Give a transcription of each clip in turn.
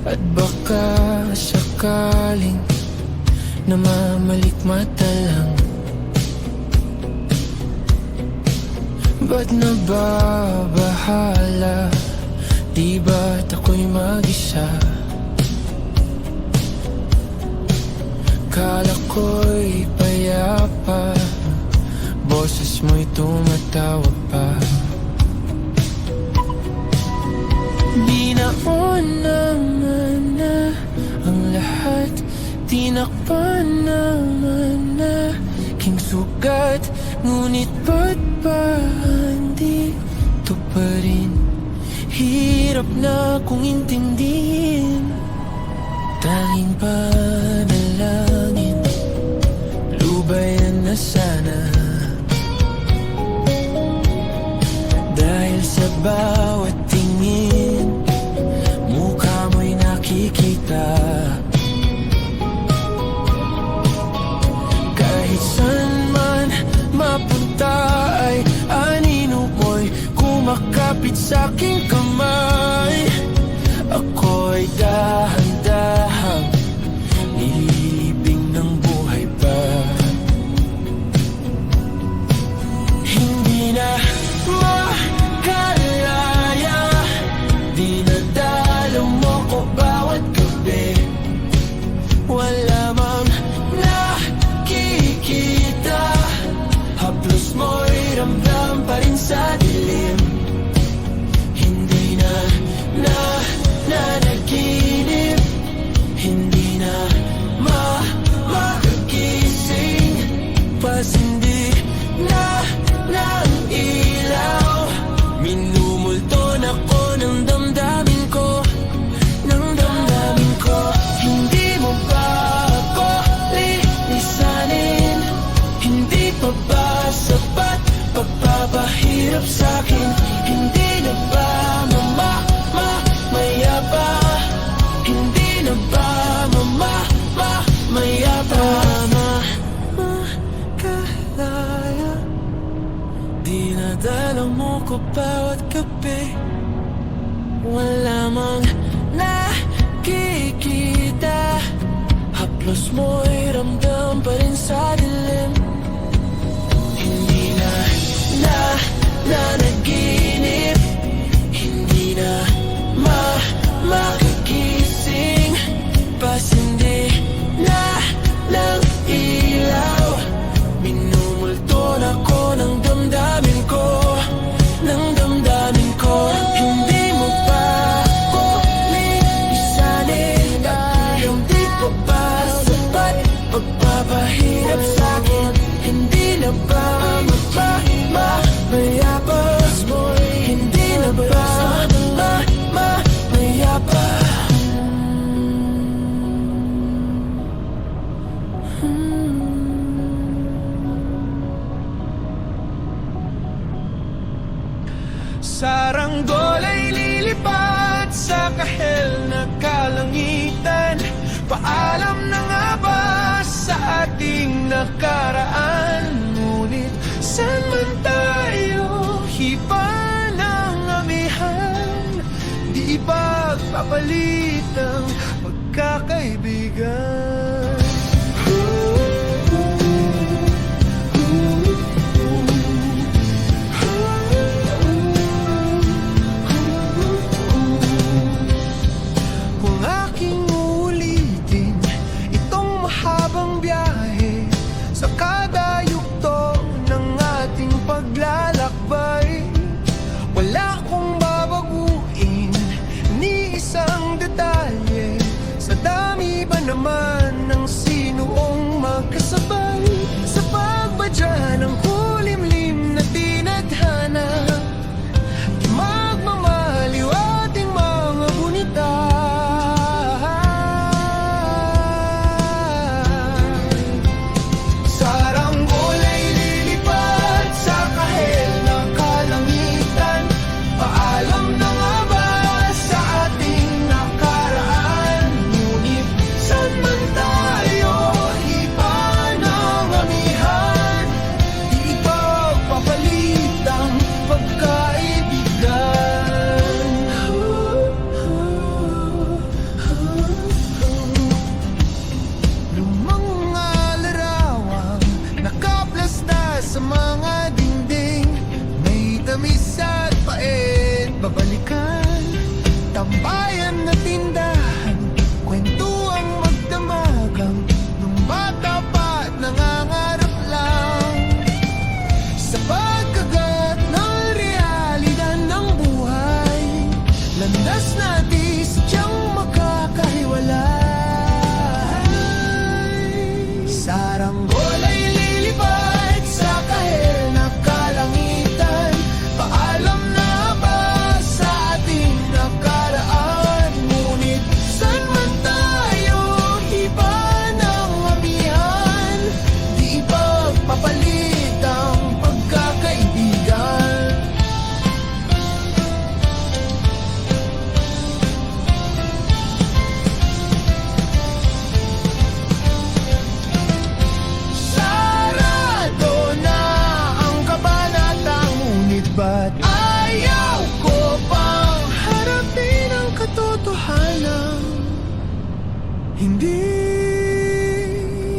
At baka sakaling namamalikmata lang. Ba't nababahala? Di ba't ako'y mag-isa? Kala ko'y payapa, boses mo'y tumatawag pa. Di naman na ang lahat, tinakpan naman na king sugat. Ngunit ba't ba andito pa rin? Hirap na kong intindihin. Tanging panalangin, lubayan na sana. Dahil sa bawat tingin, mukha mo'y nakikita. Kahit saan man mapunta ay anino mo'y kumakapit sa'king kamay. Ako'y dahan-dahang nililibing ng buhay pa. Hindi na makalaya, dinadalo mo ko bawat gabi. Wala mang nakikita, haplos mo'y ramdam pa rin sa dilim. Hindi na nanaginip, hindi na makagising. Pasindi na ng ilaw, minumulton ako ng damdamin ko, ng damdamin ko. Hindi mo ba ako lilisanin? Hindi pa ba sapat pagpapahirap sa'kin? Hindi na ba mamaya pa? Hindi na ba mamaya pa? Makalaya, dinadala mo ko bawat gabi. Wala mang nakikita, haplos mo'y ramdam pa rin sa dilim. Hindi na nanaginip, hindi na makagising. Pasindi na ng ilaw, minumulton ako ng damdamin ko, ng damdamin ko. Hindi mo ba ako lilisanin? Hindi pa ba sapat pagpapahirap sa'kin? Hindi na ba mamaya pa? Hindi na ba mamaya pa? Saranggol ay lilipad sa kahel na kalangitan. Paalam na nga ba sa ating nakaraan? Ngunit saan man tayo hipa ng amihan, di ipagpapalit ang pagkakaibigan. Wala akong babaguin ni isang detalye. Sa dami ba naman ng sinuong magkasabay sa pagbadya ng kulimlim na tinadhana? Di magmamaliw ating mga gunita. Saranggol ay lilipad sa kahel ng kalangitan. Paalam na nga ba sa ating nakaraan? Ngunit saan man tayo hipa ng bayan na tindahan, kwento ang magdamagang nung bata pa at nangangarap lang. Sa pagkagat ng realidad ng buhay, landas na di sadyang makakahiwalay. Saranggola ay lilipad sa kahel na kalangitan. Paalam na ba sa ating nakaraan? Ngunit saan man tayo, iba ng amihan. Di ipagpapalit ang pagkakaibigan. Sarado na ang kabanatang, ngunit ba't ayaw ko pang harapin ang katotohanan? Hindi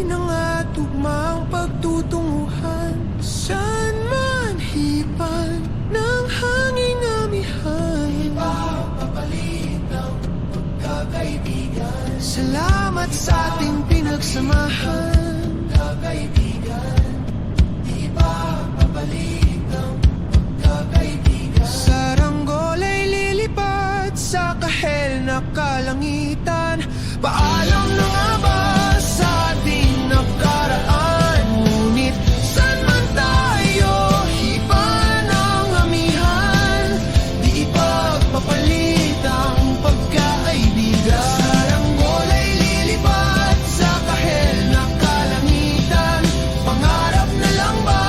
na nga tugmang pagtutunguhan. Saan man hipan ng hanging amihan, ipapapalit ang pagkakaibigan. Salamat sa ating pinagsamahan, pagkakaibigan. Ipapapalit ang pagkakaibigan. Saranggola ay lilipad sa kahel na kalangitan. Paalam na nga ba sa ating nakaraan? Ngunit saan man tayo, iba ng amihan. Di ipagpapalit ang pagkaibigan. Saranggola ay lilipad sa kahel na kalangitan. Pangarap na lang ba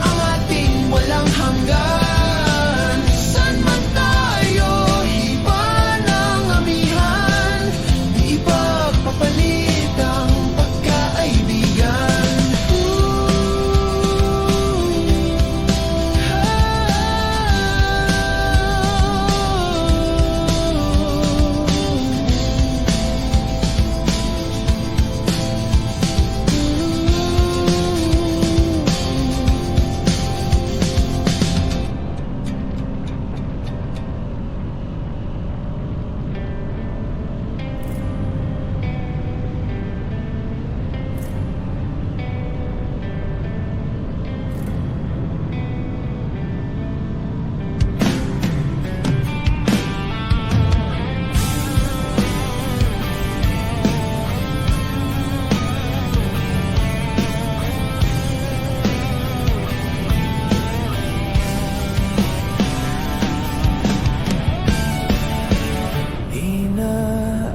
ang ating walang hanggan? Saan man tayo, iba ng amihan. Di ipagpapalit ang pagkaibigan.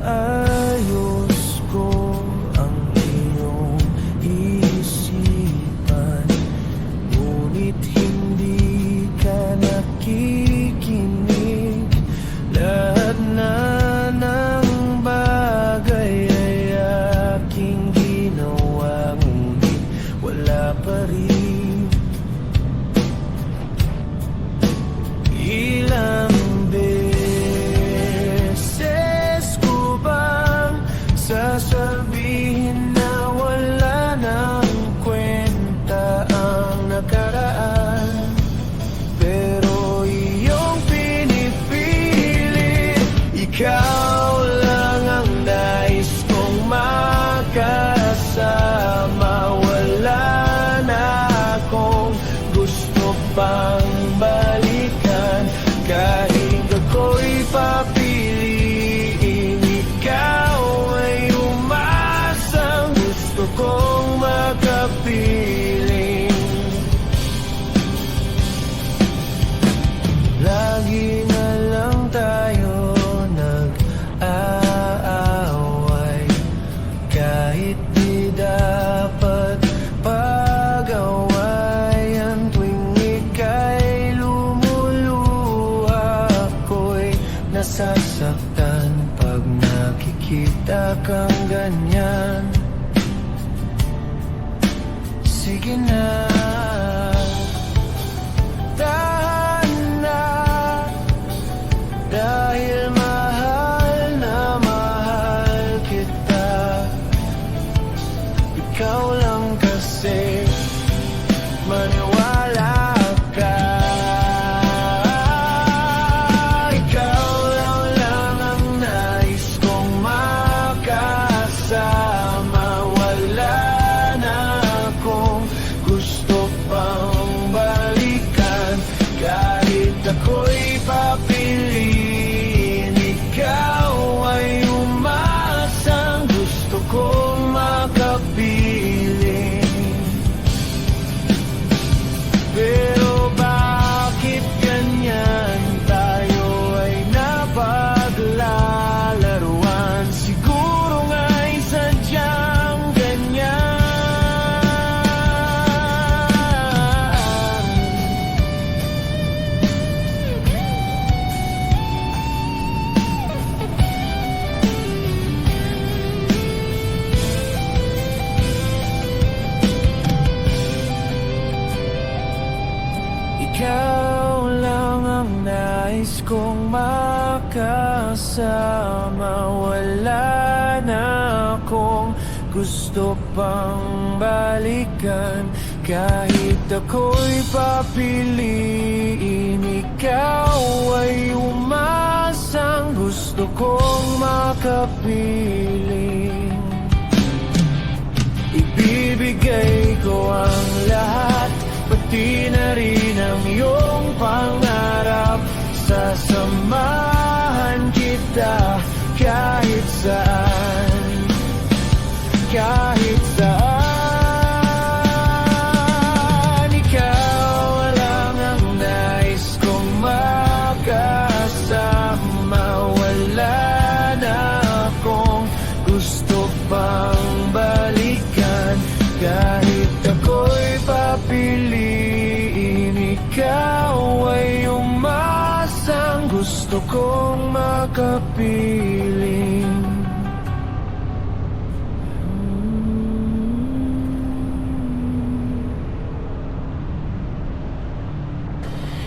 Inaayos ko ang iyong isipan, ngunit hindi ka nakikinig. Lahat na ng bagay ay aking ginawa, ngunit wala pa rin. Ilang beses ko bang sasabihin na wala nang kwenta ang nakaraan? Pero iyong pinipilit, ikaw lang ang nais kong makasama. Wala na akong gusto pang balikan. Kahit ako'y papiliin, ikaw ay umasang gusto kong makapiling. Lagi na lang tayo nag-aaway, kahit di dapat pag-awayan. Tuwing ika'y lumuluha, ako'y nasasaktan pag nakikita kang ganyan. Sige na, tahan na, dahil mahal na mahal kita. Ikaw lang kasi, maniwala ka. Ikaw lang ang makasama. Wala na akong gusto pang balikan. Kahit ako'y papiliin, ikaw ay umasang gusto kong makapiling. Ibibigay ko ang lahat, pati na rin ang iyong pangarap. Sasamahan kita kahit saan, kahit saan. Ikaw lang ang nais kong makasama. Wala na akong gusto pang balikan. Kahit ako'y papiliin, ikaw ay umasang gusto kong makapiling.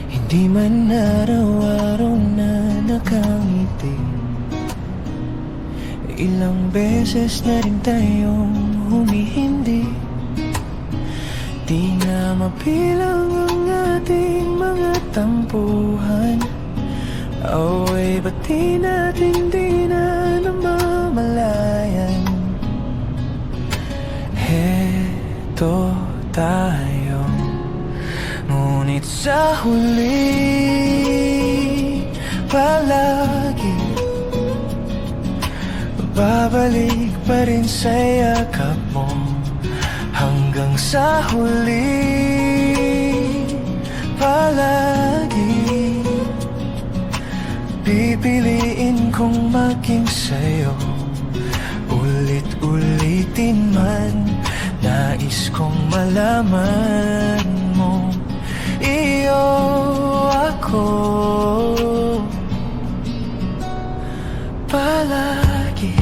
Hindi man araw-araw na nakangiti, ilang beses na rin tayong humihindi. Di na mapilang ang ating mga tampuhan. Away ba't di natin di na namamalayan? Heto tayo, ngunit sa huli palagi babalik pa rin sa yakap mo. Hanggang sa huli palagi pipiliin kong maging sa'yo. Ulit-ulitin man, nais kong malaman mo iyo ako palagi,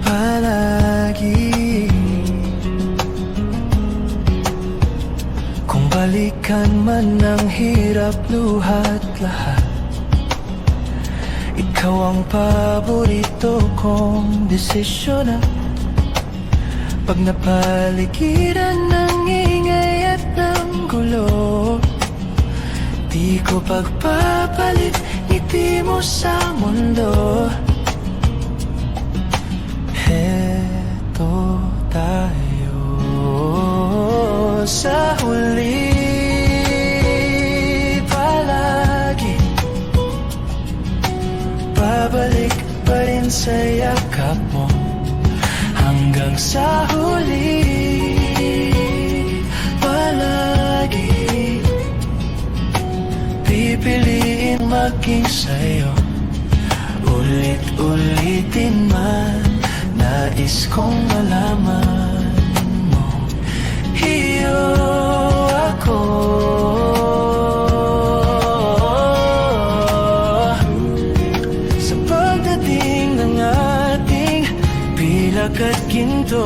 palagi. Kung balikan man ang hirap, luhat lahat, ikaw ang paborito kong desisyon. Pag napaligiran ng ingay at ng gulo, di ko pagpapalit ngiti mo sa mundo. Heto tayo sa huli palagi, babalik pa rin sa yakap mo. Hanggang sa huli palagi pipiliin maging sa'yo. Ulit-ulitin man, nais kong malaman mo iyo ako. Sa pagdating ng ating pilak at ginto,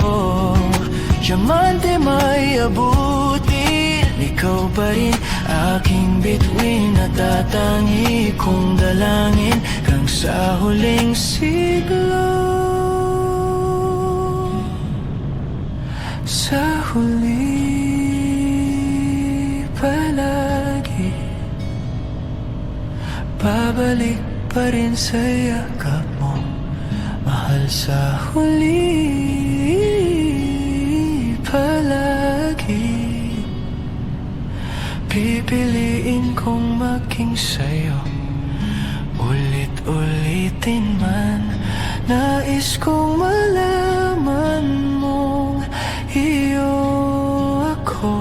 diamante may abutin, ikaw pa rin aking bituin at tatangi kong dalangin hanggang sa huling siglo. Sa huli palagi babalik pa rin sa yakap mo, mahal. Sa huli palagi pipiliin kong maging sa'yo. Ulit-ulitin man, nais kong malaman mong iyo ako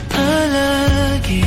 palagi.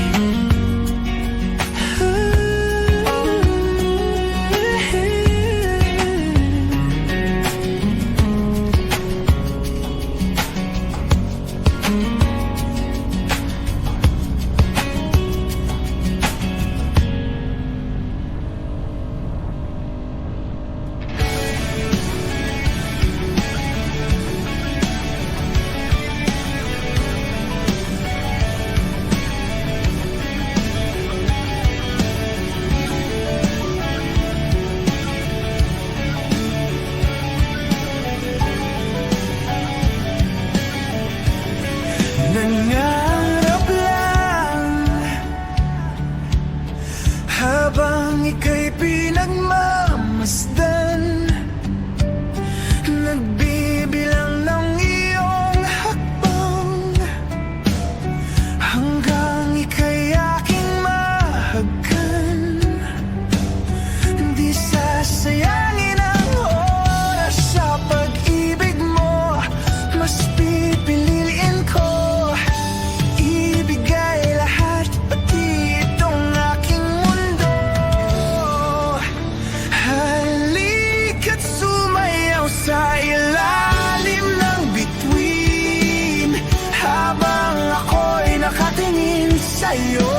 sa'yo.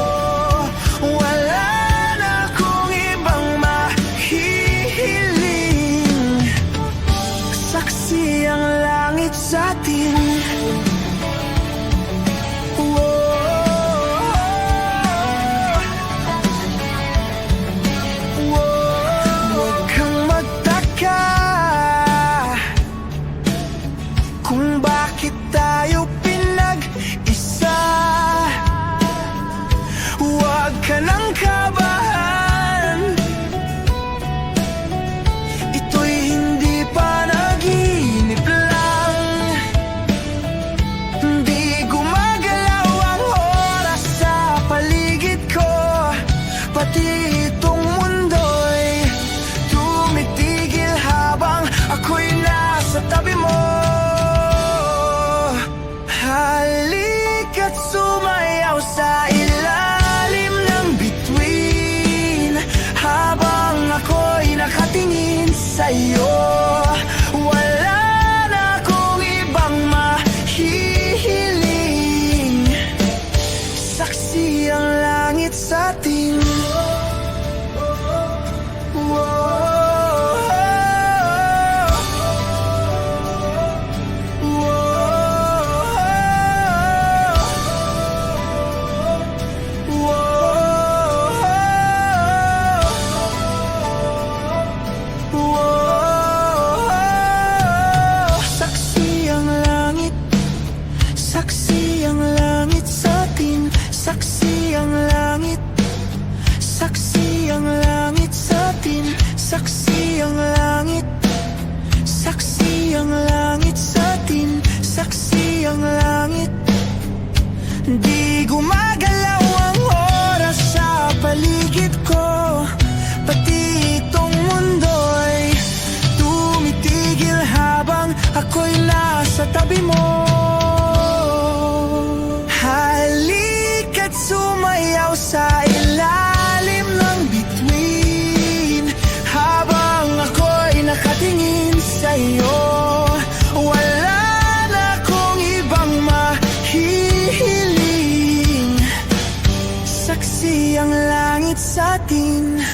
Wala na akong ibang mahihiling. Saksi ang langit sa'tin. Huwag kang magtaka kung bakit tayo pinag-isa. Huwag ka nang kabahan, ito'y hindi panaginip lang. Di gumagalaw ang oras sa paligid ko, pati itong mundo'y tumitigil habang ako'y nasa tabi mo. Halika't sumayaw sa ilalim ng bituin, habang ako'y nakatingin sa'yo. Wala na akong ibang mahihiling. Saksi ang langit sa'tin. Saksi ang langit, saksi ang langit sa'tin. Saksi ang langit, saksi ang langit sa'tin. Saksi ang langit, saksi ang langit sa'tin. Saksi ang langit. Di gumagalaw ang oras sa paligid ko, pati itong mundo'y tumitigil habang ako'y nasa tabi mo. Halika't sumayaw sa ilalim ng bituin, habang ako'y nakatingin sa'yo. Wala na akong ibang mahihiling. Saksi ang langit sa'tin.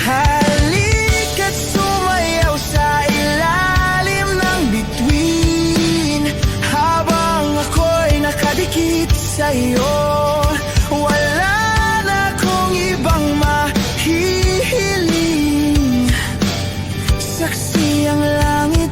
Halika't sumayaw sa ilalim ng bituin, habang ako'y nakadikit sa'yo. Wala na akong ibang mahihiling. Saksi ang langit.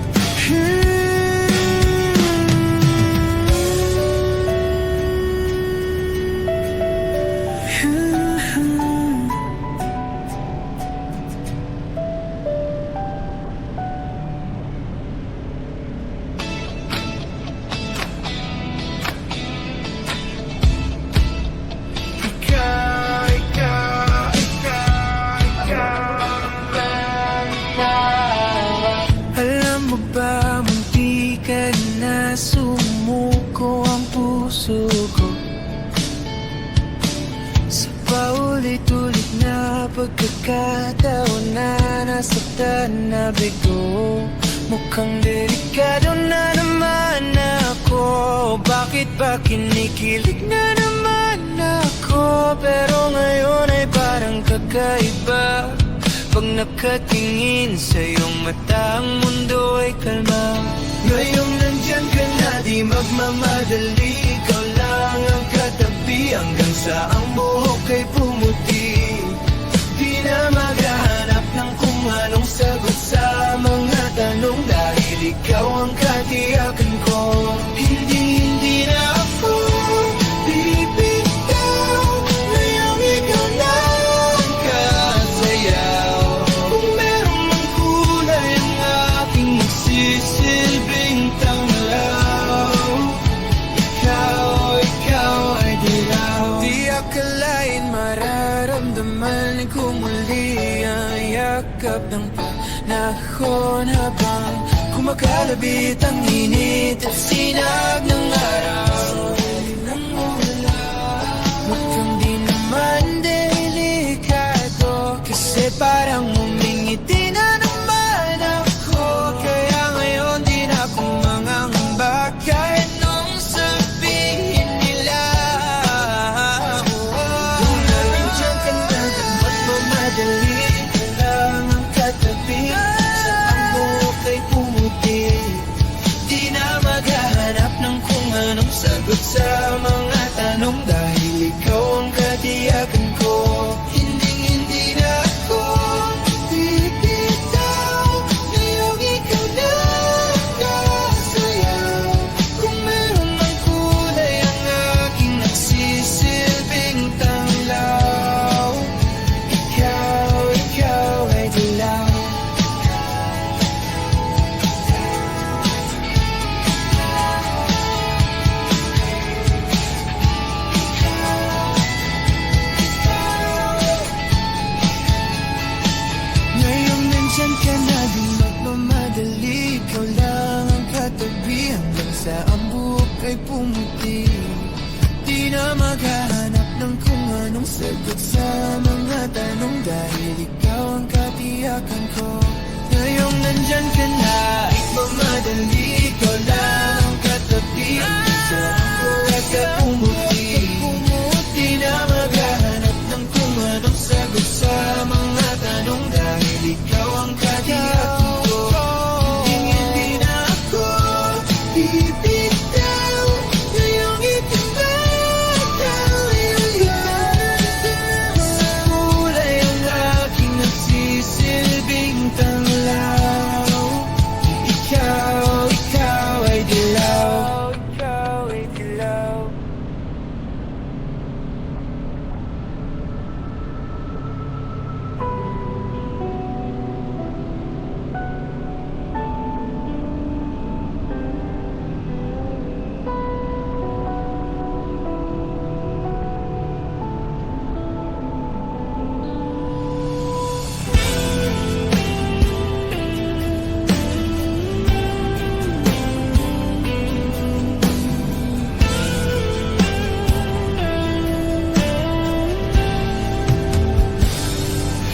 Alam mo ba, munti ka na sumuko ang puso ko, sa paulit-ulit na pagkakataon na nasaktan na bigo. Mukhang delikado na naman ako. Bakit ba kinikilig na naman ako? Pero ngayon ay parang kakaiba. Pag nakatingin sa iyong mata, ang mundo ay kalma. Ngayong nandyan ka na, di magmamadali. Ikaw lang ang katabi, hanggang sa ang buhok ay pumuti. Di na maghahanap ng kung anong sagot sa mga tanong, dahil ikaw ang katiyakan ko. Hindi na ako bibitaw. Ngayong ikaw na ang kasayaw. Kung meron mang kulay ang aking magsisilbing tanglaw, ikaw ay dilaw. Di akalain mararamdaman ko muli ang yakap ng panahon, habang kumakalabit ang init at sinag ng araw. Mukhang di naman delikado, kasi parang umingiti na naman ako. Kaya ngayon di na ako mangangamba, kahit nung sabihin nila ikaw ang katiyakan ko. Hindi na ako bibitaw, ngayong ikaw na nakasayaw. Kung meron mang kulay ang aking nagsisilbing tanglaw, ikaw ay dilaw. Ngayon nandyan ka na, di magmamadali. Ikaw lang ang katabi hanggang sa ang buhok ay pumuti. Di na maghahanap ng kung anong sagot sa mga tanong, dahil ikaw ang katiyakan ko. Ngayon nandyan ka na, di magmamadali. Ikaw lang ang katabi hanggang sa ang buhok ay pumuti. Di na maghahanap ng kung anong sagot sa mga tanong, dahil ikaw ang katiyakan ko. Hindi na ako bibitaw, ngayong itibataw. Sa kulay ang aking nagsisilbing tanglaw, ikaw ay dilaw. Ikaw ay dilaw.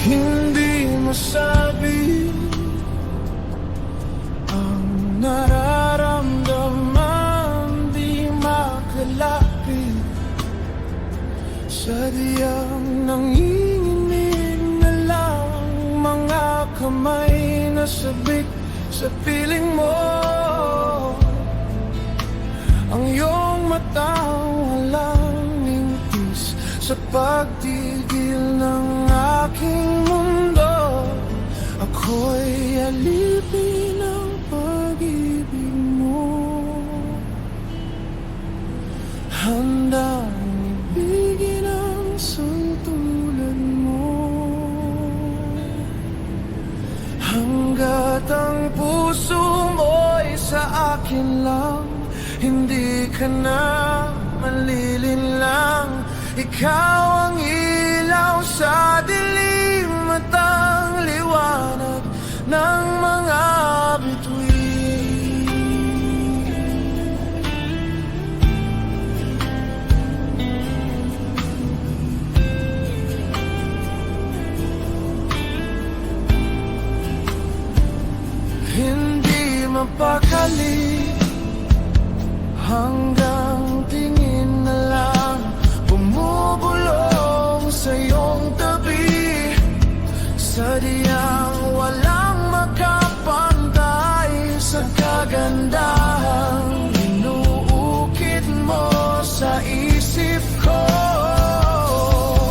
Hindi masabi ang nararamdaman, di makalapit. Sadyang nanginginig na lang mga kamay na sabik sa piling mo. Ang iyong mata walang mintis sa pagtigil ng aking mundo. Ako'y alipin ng pag-ibig mo, handang ibigin ang sangtulad mo. Hanggat ang puso mo'y sa akin lang, hindi ka na malilinlang. Ikaw ang ilaw sa dilim at ang liwanag ng mga bituin. Hindi mapakali hanggang tingin na lang bumubulong sa iyong tabi. Sadyang walang makapantay sa kagandahang inuukit mo sa isip ko.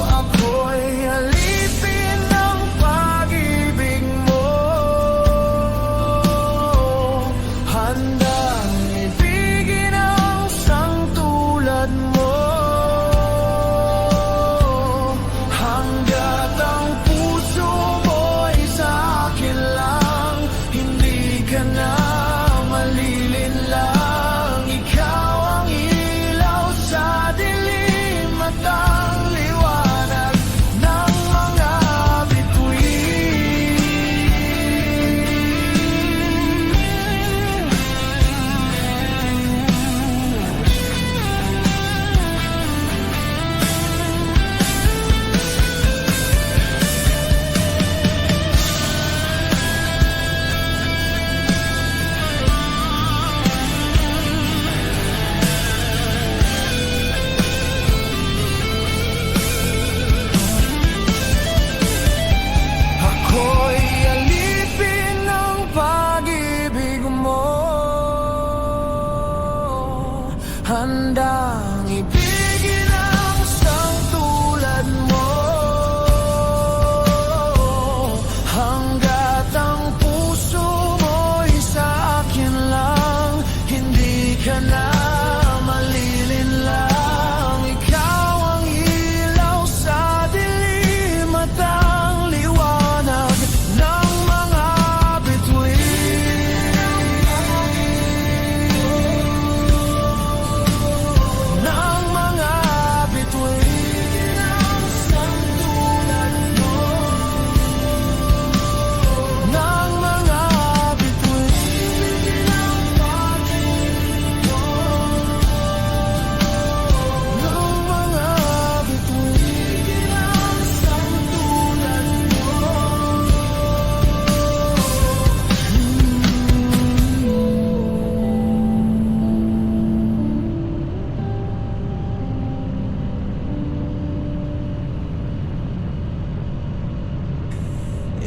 Ako'y alipin ng pag-ibig mo, handang ibigin ang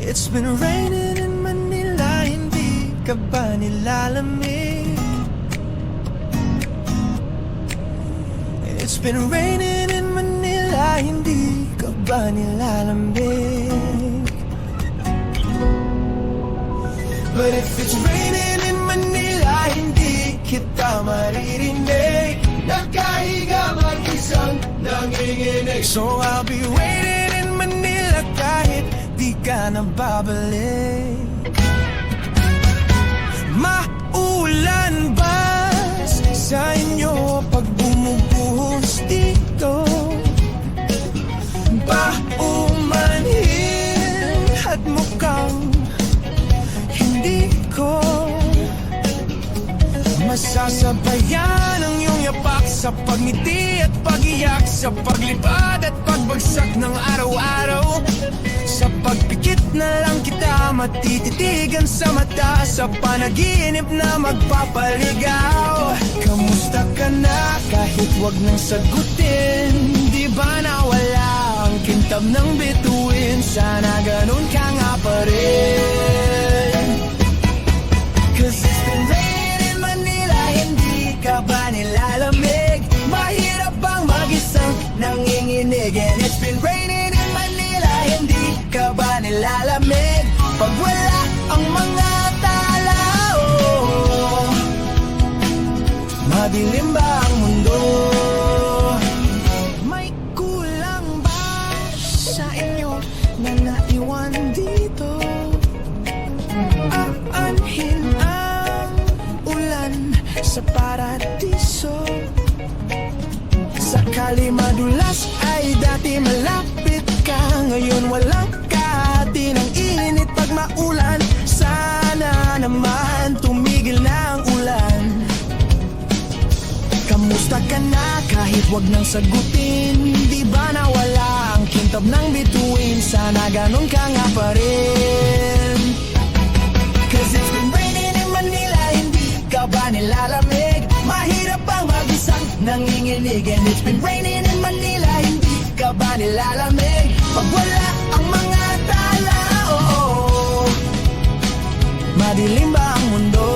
It's been raining in Manila, hindi ka ba nilalamig? It's been raining in Manila, hindi ka ba nilalamig? But if it's raining in Manila, hindi kita maririnig. Nakahiga mag-isang nanginginig. So I'll be waiting in Manila kahit di ka na babalik. Maulan ba sa inyo pag bumubuhos dito? Paumanhin at mukhang hindi ko masasabayan ang iyong yapak sa pagngiti at pag-iyak, sa paglipad at pagbagsak ng araw-araw. Sa pagpikit na lang kita matititigan sa mata, sa panaginip na magpapaligaw. Kamusta ka na kahit wag nang sagutin? Di ba nawala ang kintab ng bituin? Sana ganun ka nga pa rin. Cause it's been raining in Manila, hindi ka ba nilalamig? Mahirap bang mag-isang nanginginig? And it's been raining in Manila, hindi ka ba nilalamig? Pag wala ang mga tao, madilim ba ang mundo? May kulang ba sa inyo na naiwan dito? Aanhin ang ulan sa paradiso. Sakali madulas ay dati malapit ka, ngayon walang kahati ng init pag maulan. Sana naman tumigil na ang ulan. Kamusta ka na kahit wag nang sagutin? Di ba nawala ang kintab ng bituin? Sana ganun ka nga pa rin. Cause it's been raining in Manila, hindi ka ba nilalamig? Mahirap bang mag-isang nanginginig? And it's been raining in Manila, hindi ka ba nilalamig? Pag wala ang mga tao, madilim ba ang mundo?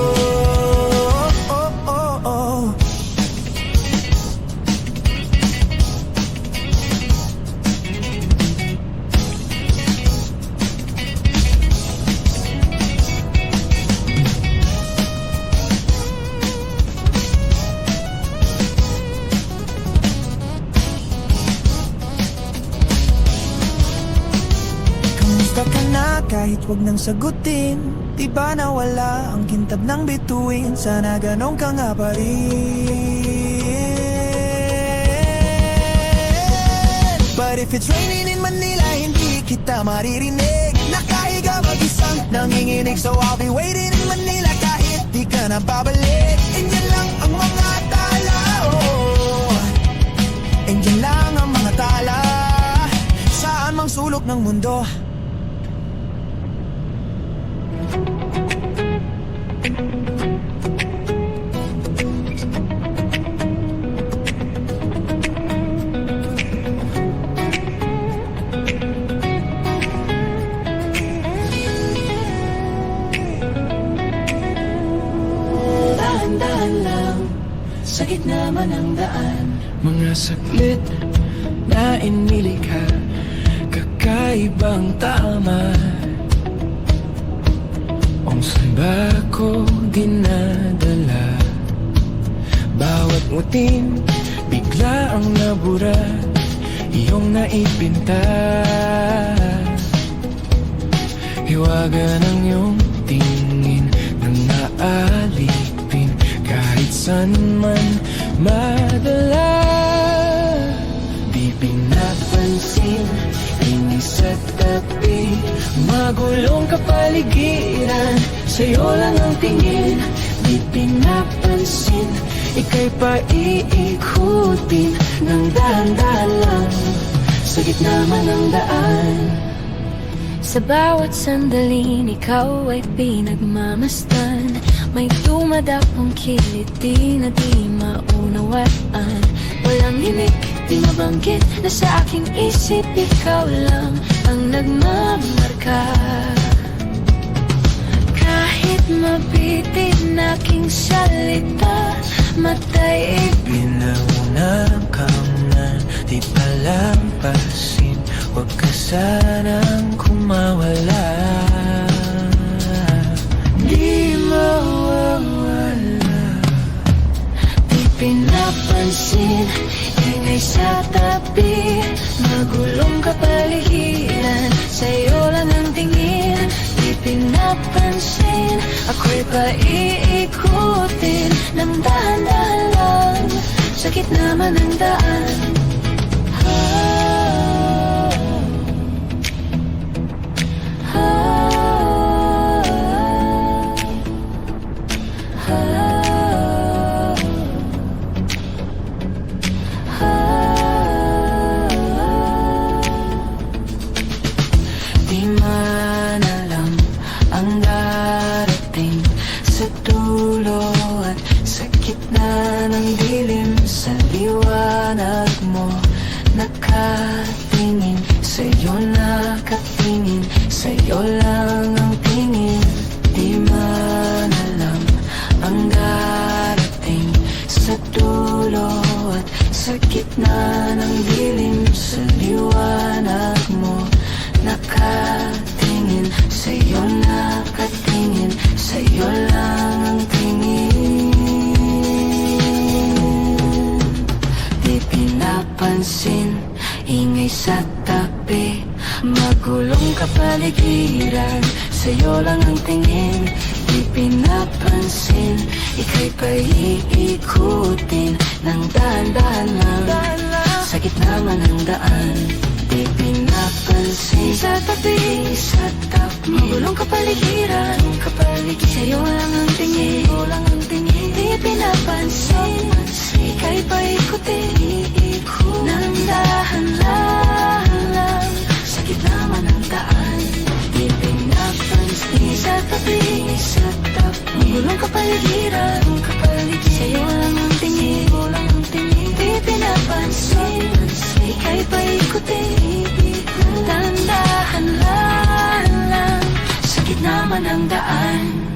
Kahit wag nang sagutin, di ba nawala ang kintab ng bituin? Sana ganun ka nga pa rin. But if it's raining in Manila, hindi kita maririnig. Nakahiga mag-isang nanginginig. So I'll be waiting in Manila kahit di ka na babalik. Andyan lang ang mga tala, andyan lang ang mga tala. Saan mang sulok ng mundo, sa gitna man ng daan. mga saglit na inilikha, kakaibang tama. Kung saan ba ko dinadala? Bawat nguting bigla ang nabura, iyong naipinta. Hiwaga ng iyong tingin nang naalipin, kahit saan man madala. Di pinapansin, inis at tabi, magulong kapaligiran, sa'yo lang ang tingin. Di pinapansin, ika'y paiikutin ng dahan-dahan lang, sa gitna man ng daan. Sa bawat sandaling ikaw ay pinagmamasdan, may dumadapong kiliti na di maunawaan. Walang himik, Di mabanggit na sa aking isip ikaw lang ang nagmamarka. Kahit mabitin aking salita, matay Pinangunang kamnan, di palampasin. Huwag ka sanang kumawala. Di mawawala. Di pinapansin, ingay sa tabi, magulong kapaligiran, sa'yo lang ang tingin. Di pinapansin, ako'y paiikutin ng dahan-dahan lang, sa gitna man ng daan. Di man alam ang darating sa dulo at sa gitna ng dilim. Sa liwanag mo nakatingin, sa'yo nakatingin, sa'yo lang ang tingin. Di man alam ang darating sa dulo at sa gitna ng dilim. Sa liwanag mo nakatingin, sa'yo nakatingin, sa'yo lang ang tingin. Di pinapansin, ingay sa tabi, magulong kapaligiran, sa'yo lang ang tingin. Di pinapansin, ika'y paiikutin ng dahan-dahan lang, sa gitna man ng daan. Di pinapansin, sa tabi, magulong kapaligiran, sa'yo lang ang tingin, di pinapansin, ika'y paikutin ng dahan-dahan lang, sa gitna man ng daan. Di pinapansin, sa tabi, magulong kapaligiran, sa'yo lang ang tingin, di pinapansin, ika'y paikutin dahan-dahan lang, sa gitna man ng daan.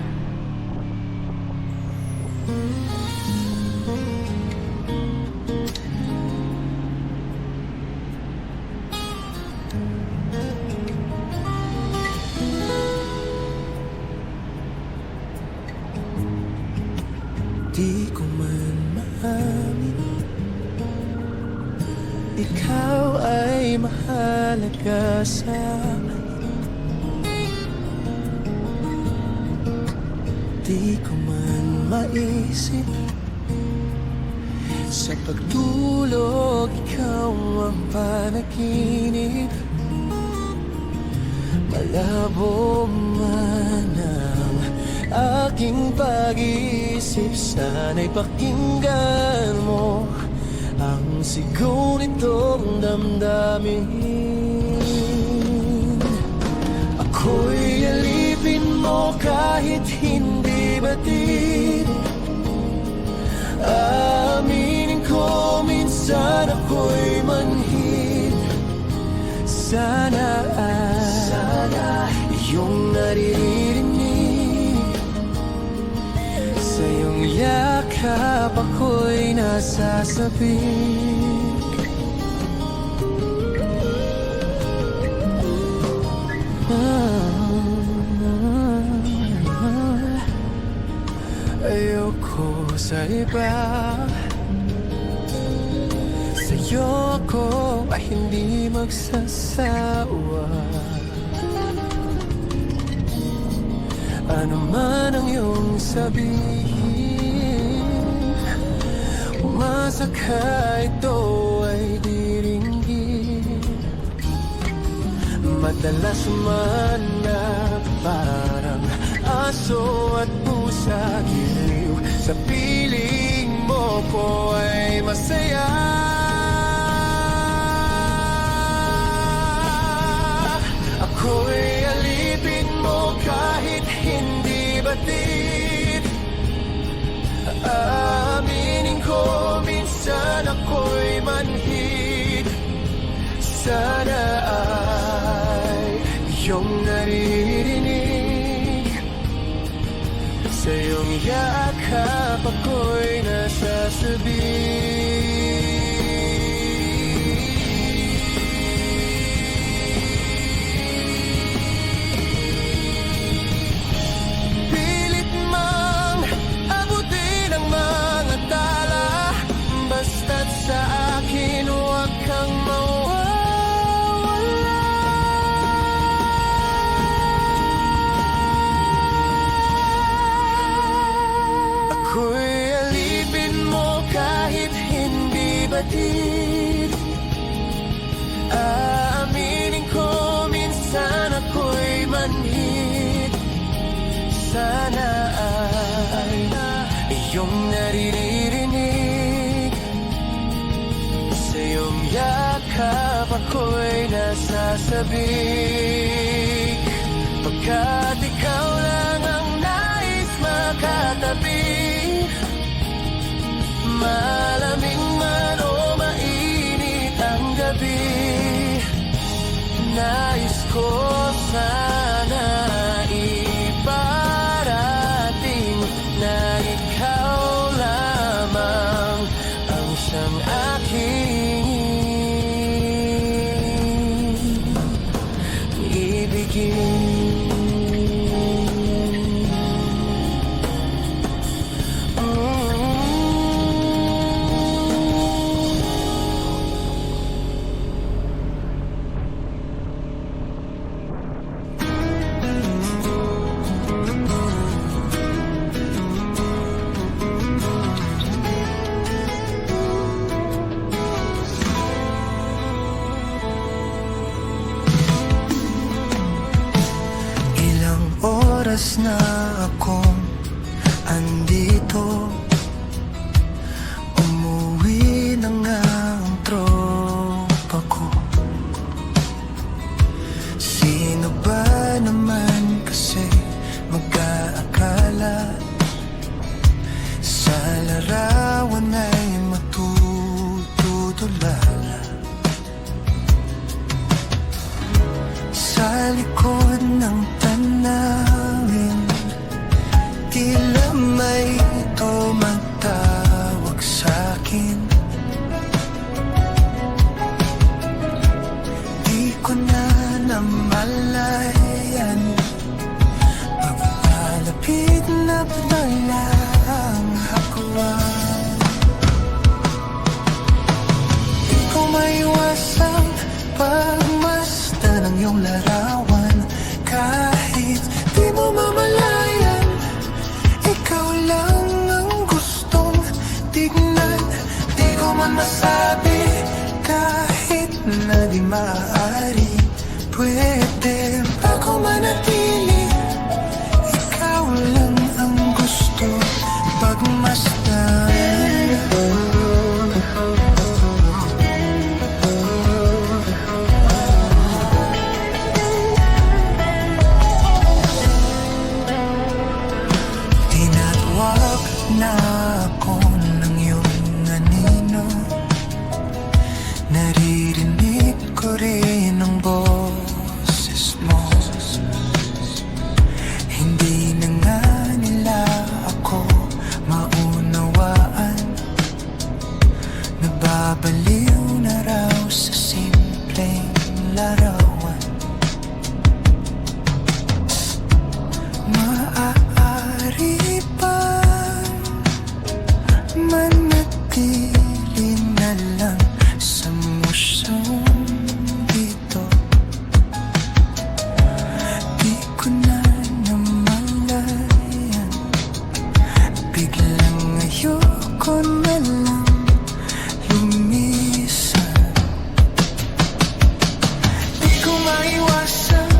Di ko man maamin, ikaw ay mahalaga sa akin. Di ko man maisip, sa pagtulog ikaw ang panaginip. Malabo man ang aking pag-iisip, sana'y pakinggan mo ang sigaw nitong damdamin. Ako'y alipin mo kahit hindi batid. Aminin ko minsan ako'y manhid. Sana iyong naririnig, sa iyong yakap ako'y nasasabik. Ayoko sa iba, sa'yo ako ay hindi magsasawa. Ano man ang iyong sabihin, umasa ka ito ay diringgin. Madalas man na parang aso at pusa, giliw sa piling mo ko ay masaya. Ako'y alipin mo kahit hindi batid. Aminin ko minsan ako'y manhid. sana ay iyong naririnig. Sa iyong yakap ako'y nasasabi. Pilit mang abutin ang mga tala, basta't sa akin huwag kang mawawala. Ako'y alipin mo kahit hindi batid. Aaminin ko minsan ako'y manhid. Sana ay iyong naririnig. Sa iyong yakap ako'y nasasabik. Pagkat ikaw lang ang nais makatabi, malamig man o mainit ang gabi, nais ko sana iparating na ikaw lamang ang siyang aking ibigin. Ilang oras na akong andito, umuwi na nga ang tropa ko. Sino ba naman kasi mag-aakala sa larawan ay matutulala? Sa likod ng tanawin, tila may tumatawag sa'kin. Di ko na namalayan, magpalapit na pala ang hakwan. Di ko maiwasang pagmasdan ang iyong larawan. Kahit di mo mamalayan, ikaw lang ang gustong tignan. Di ko man masabi kahit na di maaari, pwede ba ko manatili? Ikaw lang ang gusto pagmasdan. Tinatawag na ako ng iyong anino, naririnig ko rin ang boses mo. Hindi na nga nila ako maunawaan, nababaliw na raw sa simpleng larawan. Maaari pa manatili na lang sa musyong dito. Di ko na namalayan, biglang ayoko na lang lumisan. Di ko maiwasan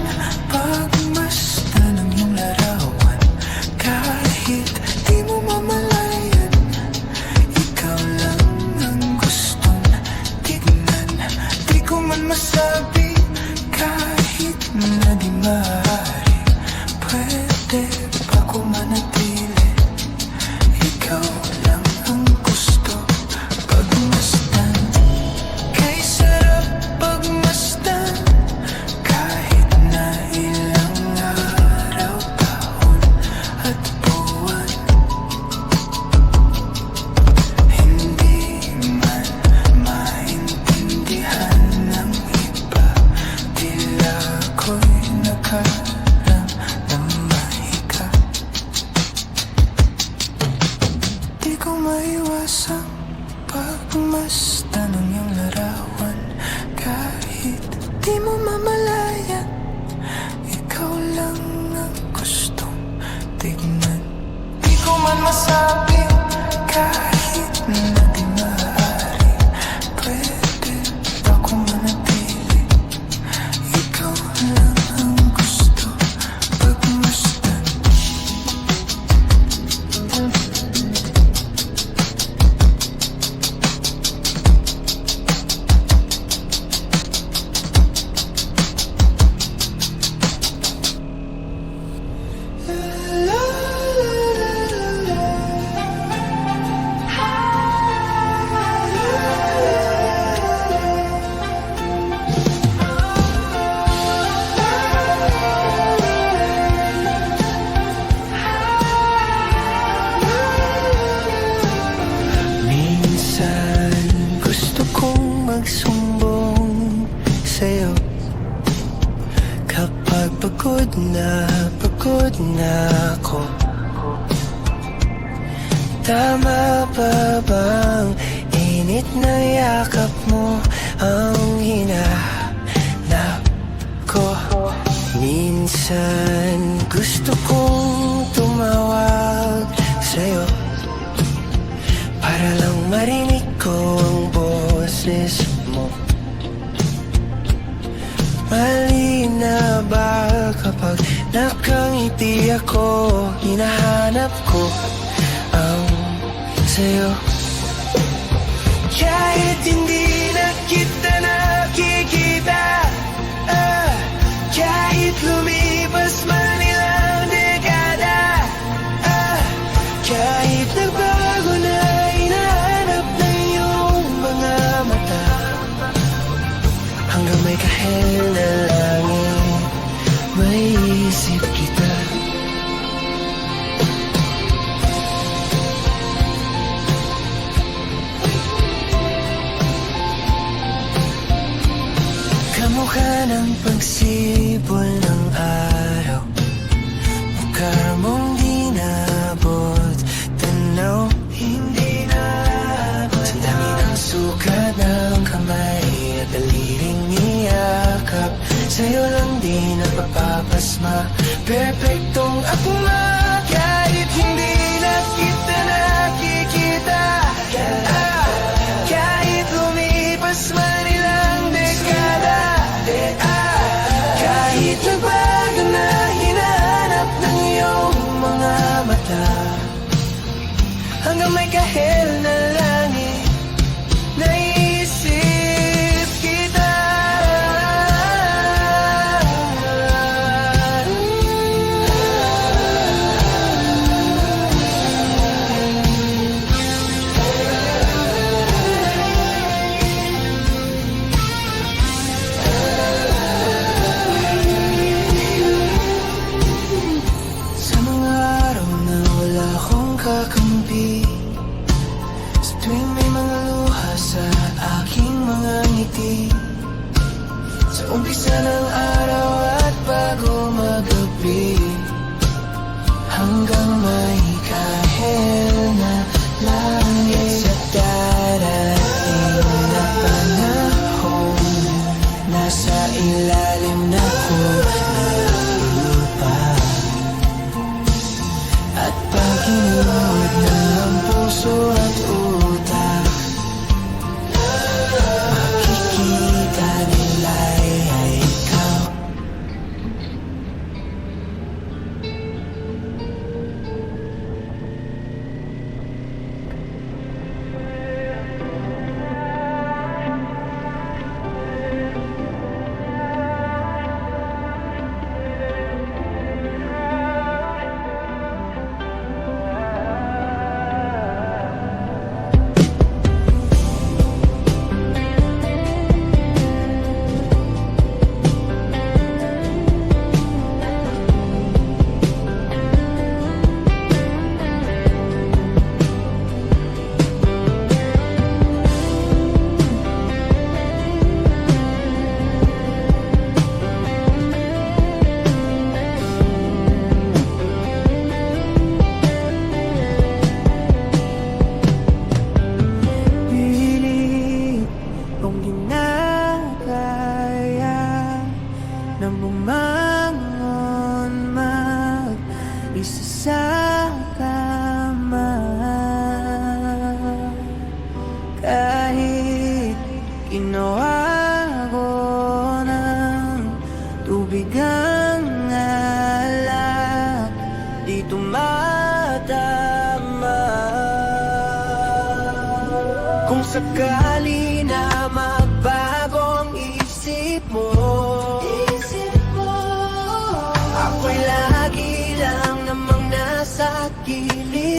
pagmasdan ng iyong larawan. Kahit di mo mamalayan, ikaw lang ang gustong tignan. Di ko man masabi kahit na di maaari, pwede ba ko manatili? Ikaw lang ang gusto pagmasdan. Kay sarap pagmasdan. sa'yo. Kapag pagod na ako, tama pa bang init na yakap mo ang hinahanap ko? Minsan gusto kong tumawag sa'yo para lang marinig ko ang boses mo. Mali na ba kapag nakangiti ako? Hinahanap ko ang sa'yo. Kahit hindi na kita nakikita, kahit lumipas man ilang dekada, kahit nagbago na hinahanap ng iyong mga mata, hanggang may kahel na langit, may isip kita. Kamukha ng pagsibol ng araw, mukha mong di naabot tanaw, hindi naabot. Sa dami ng sukat ng kamay at daliring niyakap, sa'yo lang di napapapasma, perfectong akma. Kahit hindi na kita nakikita, kahit lumipas man ilang dekada, kahit nagbago na hinahanap ng iyong mga mata, hanggang may kahel na langit, naisip kita. Sa mga araw na wala akong kakampi, sa tuwing may mga luha sa aking mga ngiti, sa umpisa ng araw at bago magabi, hanggang may kahel na langit. Sa darating na panahon, nasa ilalim na ko ng lupa, at pag inuod na ang puso at utak, makikita nila ay ikaw. Pilit kong ginagaya na bumangon mag-isa sa kama, kahit ginawa ko ng tubig ang alak, di tumatama. Kung sakali na magbago ang isip mo, ako'y lagi lang namang nasa gilid.